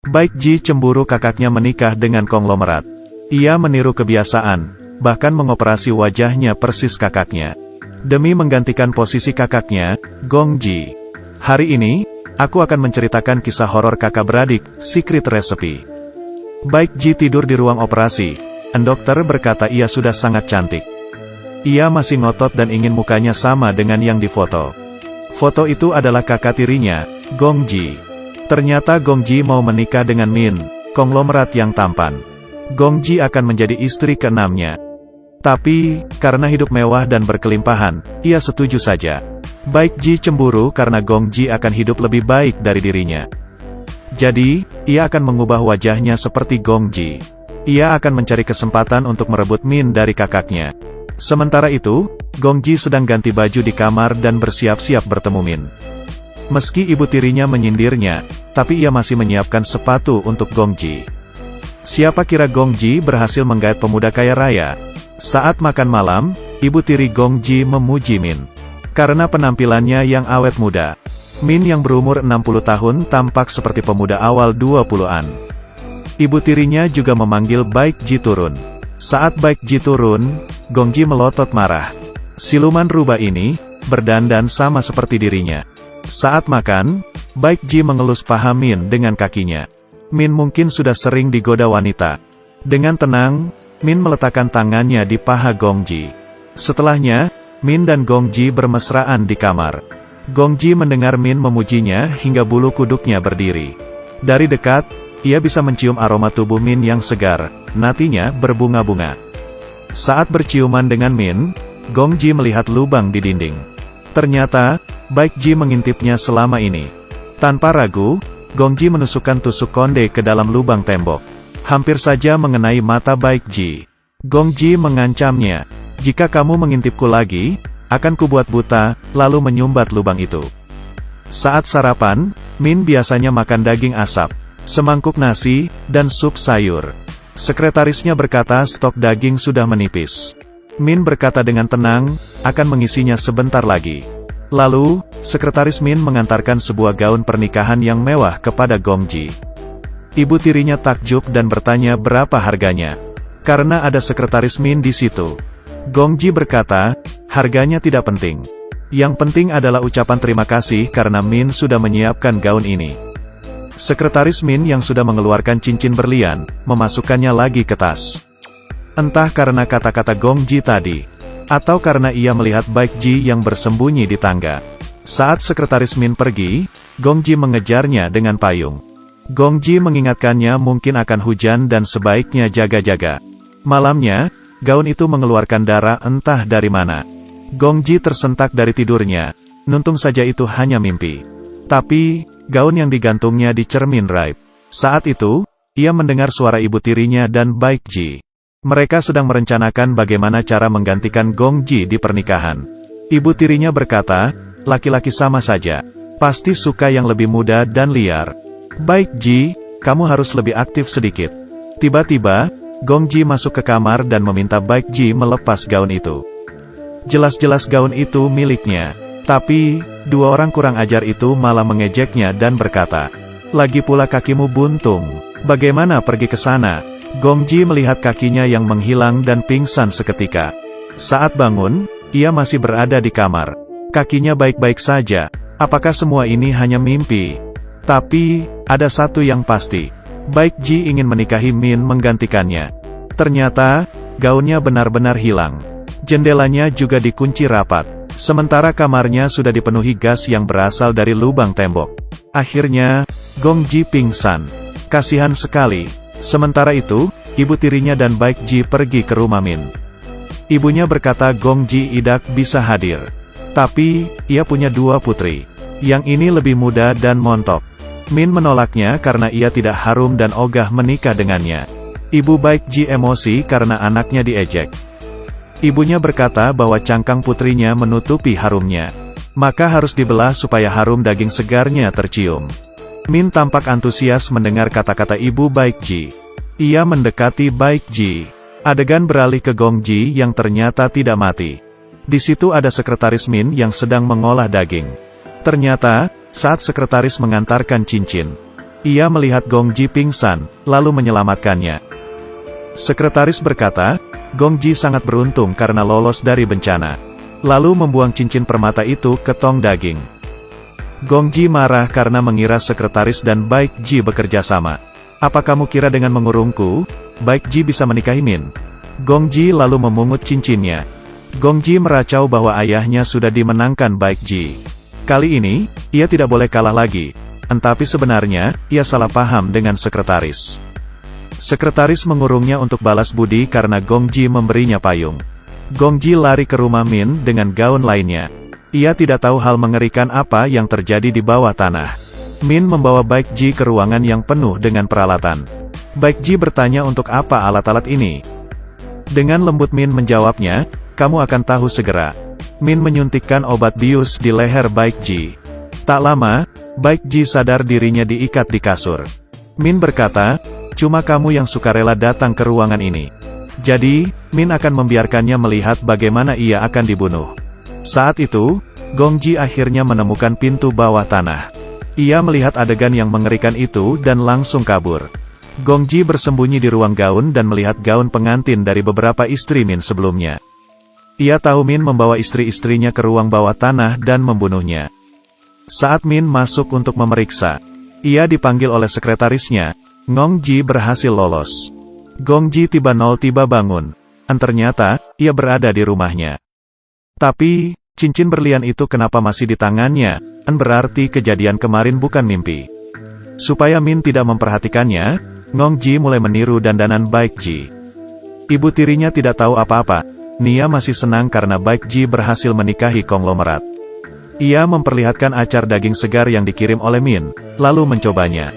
Baik Ji cemburu kakaknya menikah dengan konglomerat. Ia meniru kebiasaan, bahkan mengoperasi wajahnya persis kakaknya. Demi menggantikan posisi kakaknya, Gong Ji. Hari ini, aku akan menceritakan kisah horor kakak beradik, Secret Recipe. Baik Ji tidur di ruang operasi. Dokter berkata ia sudah sangat cantik. Ia masih ngotot dan ingin mukanya sama dengan yang difoto. Foto itu adalah kakak tirinya, Gong Ji. Ternyata Gong Ji mau menikah dengan Min, konglomerat yang tampan. Gong Ji akan menjadi istri keenamnya. Tapi, karena hidup mewah dan berkelimpahan, ia setuju saja. Baik Ji cemburu karena Gong Ji akan hidup lebih baik dari dirinya. Jadi, ia akan mengubah wajahnya seperti Gong Ji. Ia akan mencari kesempatan untuk merebut Min dari kakaknya. Sementara itu, Gong Ji sedang ganti baju di kamar dan bersiap-siap bertemu Min. Meski ibu tirinya menyindirnya, tapi ia masih menyiapkan sepatu untuk Gong Ji. Siapa kira Gong Ji berhasil menggait pemuda kaya raya? Saat makan malam, ibu tiri Gong Ji memuji Min. Karena penampilannya yang awet muda. Min yang berumur 60 tahun tampak seperti pemuda awal 20-an. Ibu tirinya juga memanggil Baik Ji turun. Saat Baik Ji turun, Gong Ji melotot marah. Siluman rubah ini, berdandan sama seperti dirinya. Saat makan, Baik Ji mengelus paha Min dengan kakinya. Min mungkin sudah sering digoda wanita. Dengan tenang, Min meletakkan tangannya di paha Gong Ji. Setelahnya, Min dan Gong Ji bermesraan di kamar. Gong Ji mendengar Min memujinya hingga bulu kuduknya berdiri. Dari dekat, ia bisa mencium aroma tubuh Min yang segar, natinya berbunga-bunga. Saat berciuman dengan Min, Gong Ji melihat lubang di dinding. Ternyata, Baik Ji mengintipnya selama ini. Tanpa ragu, Gong Ji menusukkan tusuk konde ke dalam lubang tembok. Hampir saja mengenai mata Baik Ji. Gong Ji mengancamnya, "Jika kamu mengintipku lagi, akan kubuat buta, lalu menyumbat lubang itu." Saat sarapan, Min biasanya makan daging asap, semangkuk nasi, dan sup sayur. Sekretarisnya berkata stok daging sudah menipis. Min berkata dengan tenang, akan mengisinya sebentar lagi. Lalu, sekretaris Min mengantarkan sebuah gaun pernikahan yang mewah kepada Gong Ji. Ibu tirinya takjub dan bertanya berapa harganya. Karena ada sekretaris Min di situ. Gong Ji berkata, harganya tidak penting. Yang penting adalah ucapan terima kasih karena Min sudah menyiapkan gaun ini. Sekretaris Min yang sudah mengeluarkan cincin berlian, memasukkannya lagi ke tas. Entah karena kata-kata Gong Ji tadi, atau karena ia melihat Baik Ji yang bersembunyi di tangga. Saat sekretaris Min pergi, Gong Ji mengejarnya dengan payung. Gong Ji mengingatkannya mungkin akan hujan dan sebaiknya jaga-jaga. Malamnya, gaun itu mengeluarkan darah entah dari mana. Gong Ji tersentak dari tidurnya, nuntung saja itu hanya mimpi. Tapi, gaun yang digantungnya di cermin raib. Saat itu, ia mendengar suara ibu tirinya dan Baik Ji. Mereka sedang merencanakan bagaimana cara menggantikan Gong Ji di pernikahan. Ibu tirinya berkata, laki-laki sama saja. Pasti suka yang lebih muda dan liar. Baik Ji, kamu harus lebih aktif sedikit. Tiba-tiba, Gong Ji masuk ke kamar dan meminta Baik Ji melepas gaun itu. Jelas-jelas gaun itu miliknya. Tapi, dua orang kurang ajar itu malah mengejeknya dan berkata, lagi pula kakimu buntung. Bagaimana pergi ke sana? Gong Ji melihat kakinya yang menghilang dan pingsan seketika. Saat bangun, ia masih berada di kamar. Kakinya baik-baik saja. Apakah semua ini hanya mimpi? Tapi, ada satu yang pasti. Baik Ji ingin menikahi Min menggantikannya. Ternyata, gaunnya benar-benar hilang. Jendelanya juga dikunci rapat. Sementara kamarnya sudah dipenuhi gas yang berasal dari lubang tembok. Akhirnya, Gong Ji pingsan. Kasihan sekali. Sementara itu, ibu tirinya dan Baik Ji pergi ke rumah Min. Ibunya berkata Gong Ji idak bisa hadir. Tapi, ia punya dua putri. Yang ini lebih muda dan montok. Min menolaknya karena ia tidak harum dan ogah menikah dengannya. Ibu Baik Ji emosi karena anaknya diejek. Ibunya berkata bahwa cangkang putrinya menutupi harumnya. Maka harus dibelah supaya harum daging segarnya tercium. Min tampak antusias mendengar kata-kata ibu Baik Ji. Ia mendekati Baik Ji. Adegan beralih ke Gong Ji yang ternyata tidak mati. Di situ ada sekretaris Min yang sedang mengolah daging. Ternyata, saat sekretaris mengantarkan cincin, Ia melihat Gong Ji pingsan, lalu menyelamatkannya. Sekretaris berkata, Gong Ji sangat beruntung karena lolos dari bencana. Lalu membuang cincin permata itu ke tong daging. Gong Ji marah karena mengira sekretaris dan Baek Ji bekerja sama. Apa kamu kira dengan mengurungku, Baek Ji bisa menikahi Min? Gong Ji lalu memungut cincinnya. Gong Ji meracau bahwa ayahnya sudah dimenangkan Baek Ji. Kali ini, ia tidak boleh kalah lagi. Tetapi sebenarnya, ia salah paham dengan sekretaris. Sekretaris mengurungnya untuk balas budi karena Gong Ji memberinya payung. Gong Ji lari ke rumah Min dengan gaun lainnya. Ia tidak tahu hal mengerikan apa yang terjadi di bawah tanah. Min membawa Baek Ji ke ruangan yang penuh dengan peralatan. Baek Ji bertanya untuk apa alat-alat ini. Dengan lembut Min menjawabnya, kamu akan tahu segera. Min menyuntikkan obat bius di leher Baek Ji. Tak lama, Baek Ji sadar dirinya diikat di kasur. Min berkata, cuma kamu yang sukarela datang ke ruangan ini. Jadi, Min akan membiarkannya melihat bagaimana ia akan dibunuh. Saat itu, Gong Ji akhirnya menemukan pintu bawah tanah. Ia melihat adegan yang mengerikan itu dan langsung kabur. Gong Ji bersembunyi di ruang gaun dan melihat gaun pengantin dari beberapa istri Min sebelumnya. Ia tahu Min membawa istri-istrinya ke ruang bawah tanah dan membunuhnya. Saat Min masuk untuk memeriksa, ia dipanggil oleh sekretarisnya. Gong Ji berhasil lolos. Gong Ji tiba bangun. Ternyata, ia berada di rumahnya. Tapi, cincin berlian itu kenapa masih di tangannya? Berarti kejadian kemarin bukan mimpi. Supaya Min tidak memperhatikannya, Gong Ji mulai meniru dandanan Baek Ji. Ibu tirinya tidak tahu apa-apa. Nia masih senang karena Baek Ji berhasil menikahi konglomerat. Ia memperlihatkan acar daging segar yang dikirim oleh Min, lalu mencobanya.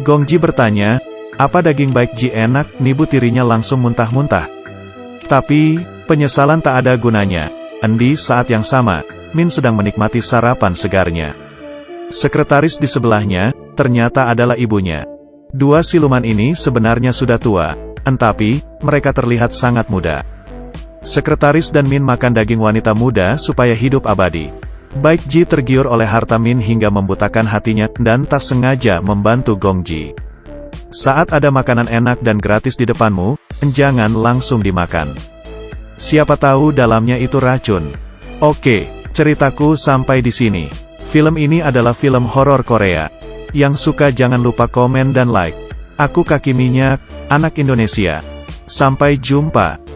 Gong Ji bertanya, apa daging Baek Ji enak? Ibu tirinya langsung muntah-muntah. Tapi, penyesalan tak ada gunanya. Di saat yang sama, Min sedang menikmati sarapan segarnya. Sekretaris di sebelahnya, ternyata adalah ibunya. Dua siluman ini sebenarnya sudah tua, tetapi, mereka terlihat sangat muda. Sekretaris dan Min makan daging wanita muda supaya hidup abadi. Baek Ji tergiur oleh harta Min hingga membutakan hatinya, dan tak sengaja membantu Gong Ji. Saat ada makanan enak dan gratis di depanmu, jangan langsung dimakan. Siapa tahu dalamnya itu racun. Oke, ceritaku sampai di sini. Film ini adalah film horor Korea. Yang suka jangan lupa komen dan like. Aku Kaki Minyak, anak Indonesia. Sampai jumpa.